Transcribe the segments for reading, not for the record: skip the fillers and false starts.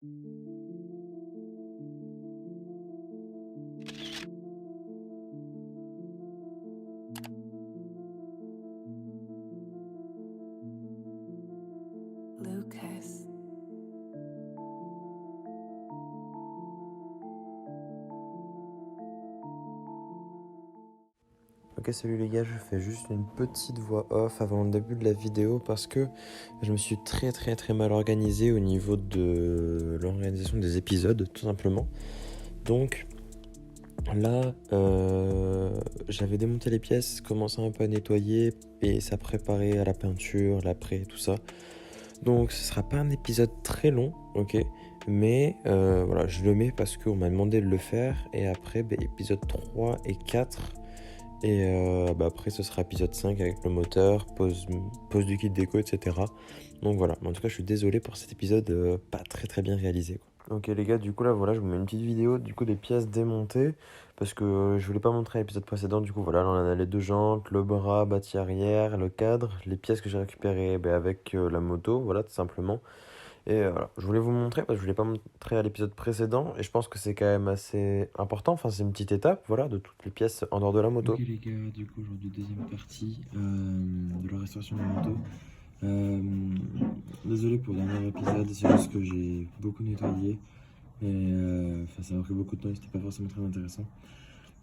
Lucas. Ok, salut les gars, je fais juste une petite voix off avant le début de la vidéo parce que je me suis très mal organisé au niveau de l'organisation des épisodes, tout simplement. Donc là, j'avais démonté les pièces, commencé un peu à nettoyer et ça préparait à la peinture, l'après, tout ça. Donc ce sera pas un épisode très long, ok, mais voilà, je le mets parce qu'on m'a demandé de le faire et après, épisode 3 et 4. Et après ce sera épisode 5 avec le moteur, pose du kit déco, etc. Donc voilà, mais en tout cas je suis désolé pour cet épisode pas très bien réalisé, quoi. Ok les gars, du coup là voilà, je vous mets une petite vidéo du coup des pièces démontées parce que je voulais pas montrer l'épisode précédent. Du coup voilà, là on a les deux jantes, le bras, bâti arrière, le cadre, les pièces que j'ai récupérées avec la moto, voilà tout simplement. Et voilà, je voulais vous montrer parce que je voulais pas montrer à l'épisode précédent et je pense que c'est quand même assez important, enfin c'est une petite étape, voilà, de toutes les pièces en dehors de la moto. Ok les gars, du coup aujourd'hui deuxième partie de la restauration de la moto. Désolé pour le dernier épisode, c'est juste que j'ai beaucoup nettoyé et ça m'a pris beaucoup de temps et c'était pas forcément très intéressant.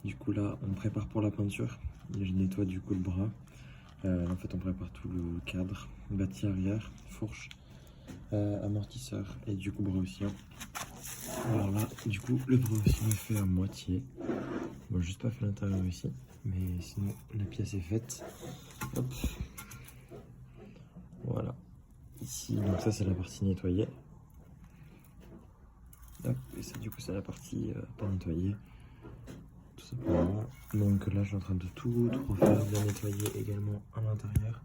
Du coup là on prépare pour la peinture, je nettoie du coup le bras. En fait on prépare tout le cadre, bâti arrière, fourche, amortisseur et du coup bras oscillant. Alors là du coup le bras oscillant est fait à moitié. Bon, juste pas fait l'intérieur ici, mais sinon la pièce est faite. Hop. Voilà. Ici, donc ça c'est la partie nettoyée. Hop. Et ça du coup c'est la partie pas nettoyée. Tout simplement. Donc là je suis en train de tout refaire, bien nettoyer également à l'intérieur.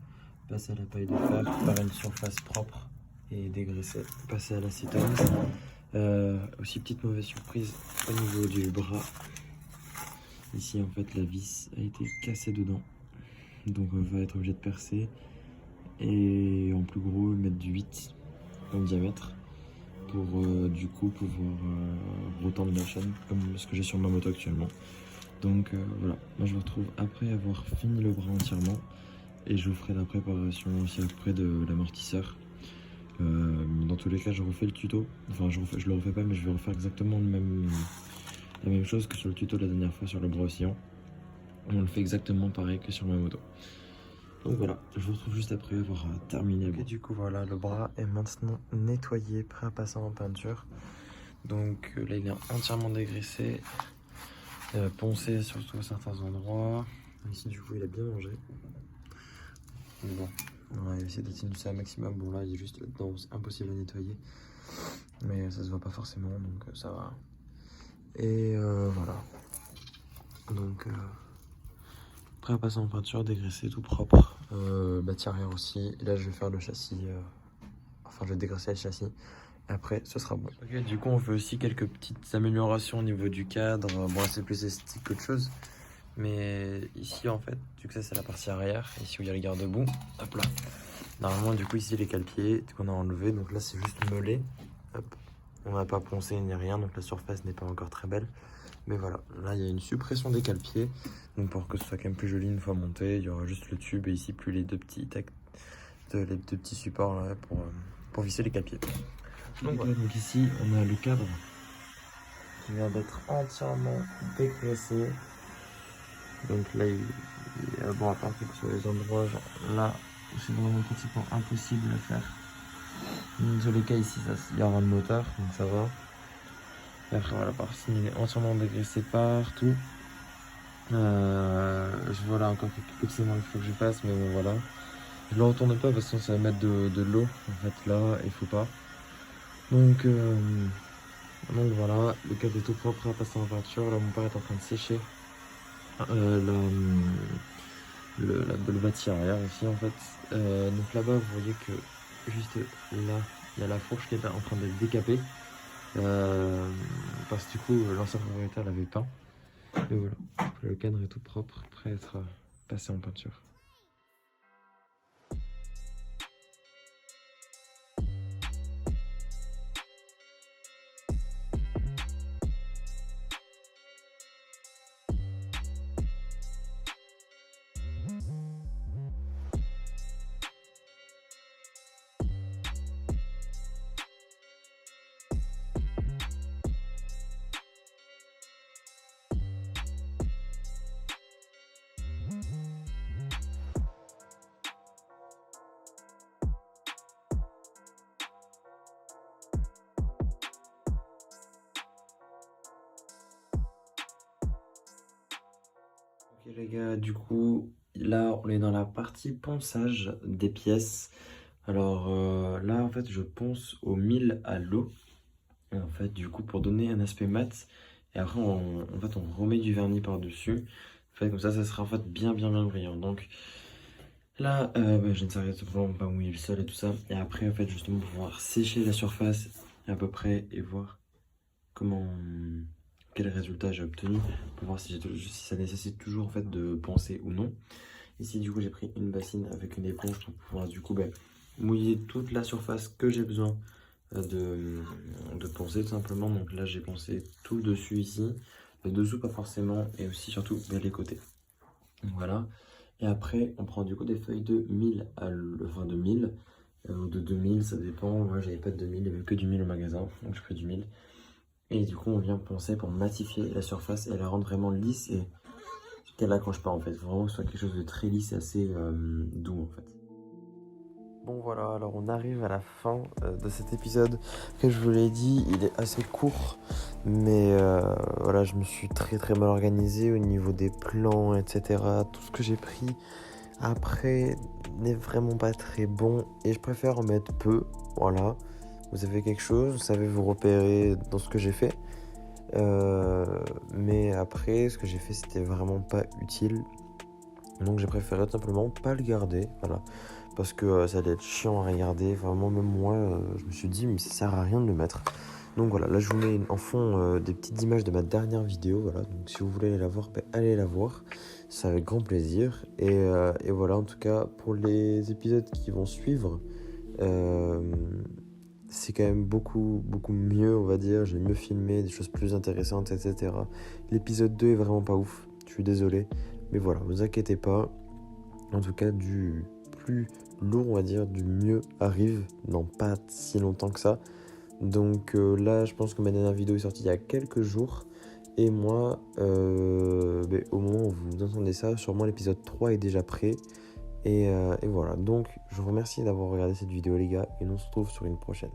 Passer à la paille de fer, faire une surface propre et dégraisser. Passer à l'acétone. Aussi petite mauvaise surprise au niveau du bras. Ici en fait la vis a été cassée dedans. Donc on va être obligé de percer et en plus gros mettre du 8 en diamètre pour du coup pouvoir retendre la chaîne comme ce que j'ai sur ma moto actuellement. Donc voilà, moi je vous retrouve après avoir fini le bras entièrement et je vous ferai la préparation aussi après de l'amortisseur. Dans tous les cas je refais le tuto, enfin je le refais pas mais je vais refaire exactement la même chose que sur le tuto de la dernière fois sur le bras oscillant. On le fait exactement pareil que sur ma moto. Donc voilà, je vous retrouve juste après avoir terminé. Et du coup voilà, le bras est maintenant nettoyé, prêt à passer en peinture. Donc là il est entièrement dégraissé, poncé surtout à certains endroits. Ici du coup il a bien mangé. Mais bon, on va essayer d'atténuer ça un maximum. Bon là il est juste là-dedans, c'est impossible à nettoyer. Mais ça se voit pas forcément, donc ça va. Et voilà. Donc prêt à passer en peinture, dégraissé, tout propre. Bâti arrière aussi. Et là je vais faire le châssis. Enfin je vais dégraisser le châssis. Après ce sera bon. Ok, du coup on fait aussi quelques petites améliorations au niveau du cadre. Bon c'est plus esthétique qu'autre chose. Mais ici en fait, vu que ça c'est la partie arrière, ici où il y a le garde-boue, hop là. Normalement du coup ici les cale-pieds qu'on a enlevé, donc là c'est juste meulé. Hop. On n'a pas poncé ni rien, donc la surface n'est pas encore très belle. Mais voilà, là il y a une suppression des cale-pieds. Donc pour que ce soit quand même plus joli une fois monté, il y aura juste le tube et ici plus les deux petits supports là, pour visser les cale-pieds. Donc, voilà. Donc ici on a le cadre qui vient d'être entièrement dégraissé. Donc là, bon, à part que sur les endroits, genre là, c'est vraiment pratiquement impossible à faire. Dans les cas ici, il y aura le moteur, donc ça va. Et après, voilà, par ici, il est entièrement dégraissé partout. Je vois là encore quelques petits éléments qu'il faut que je fasse, mais bon, voilà. Je le retourne pas parce que ça va mettre de l'eau. En fait, là, il faut pas. Donc voilà, le cadre est tout propre à passer en peinture. Là, mon père est en train de sécher le bâti arrière ici en fait. Donc là-bas, vous voyez que juste là, il y a la fourche qui est en train d'être décapée. Parce que du coup, l'ancien propriétaire l'avait peint. Et voilà, le cadre est tout propre, prêt à être passé en peinture. Ok les gars, du coup, là on est dans la partie ponçage des pièces. Alors là en fait je ponce au 1000 à l'eau. Et en fait du coup pour donner un aspect mat. Et après on remet du vernis par-dessus. En fait comme ça sera en fait bien brillant. Donc là j'ai une serviette pour pas mouiller le sol et tout ça. Et après en fait justement pour pouvoir sécher la surface à peu près et voir comment quel résultat j'ai obtenu pour voir si ça nécessite toujours en fait de poncer ou non. Ici du coup j'ai pris une bassine avec une éponge pour pouvoir du coup mouiller toute la surface que j'ai besoin de poncer tout simplement. Donc là j'ai poncé tout le dessus ici, le dessous pas forcément et aussi surtout les côtés. Donc voilà. Et après on prend du coup des feuilles de 1000 enfin de 1000 ou de 2000, ça dépend. Moi j'avais pas de 2000, il y avait que du 1000 au magasin, donc j'ai pris du 1000. Et du coup on vient poncer pour matifier la surface et la rendre vraiment lisse et qu'elle accroche pas en fait, vraiment que ce soit quelque chose de très lisse et assez doux en fait. Bon voilà, alors on arrive à la fin de cet épisode. Comme je vous l'ai dit, il est assez court, mais voilà, je me suis très mal organisé au niveau des plans, etc. Tout ce que j'ai pris après n'est vraiment pas très bon et je préfère en mettre peu. Voilà, vous avez quelque chose, vous savez vous repérer dans ce que j'ai fait. Mais après, ce que j'ai fait, c'était vraiment pas utile. Donc j'ai préféré tout simplement pas le garder, voilà. Parce que ça allait être chiant à regarder. Vraiment, même moi, je me suis dit, mais ça sert à rien de le mettre. Donc voilà, là je vous mets en fond des petites images de ma dernière vidéo. Voilà, donc si vous voulez aller la voir, allez la voir. C'est avec grand plaisir. Et voilà, en tout cas, pour les épisodes qui vont suivre, c'est quand même beaucoup mieux, on va dire. J'ai mieux filmé, des choses plus intéressantes, etc. L'épisode 2 est vraiment pas ouf. Je suis désolé. Mais voilà, vous inquiétez pas. En tout cas, du plus lourd, on va dire, du mieux arrive. Non, pas si longtemps que ça. Donc là, je pense que ma dernière vidéo est sortie il y a quelques jours. Et moi, au moment où vous entendez ça, sûrement l'épisode 3 est déjà prêt. Et voilà, donc je vous remercie d'avoir regardé cette vidéo les gars. Et on se retrouve sur une prochaine.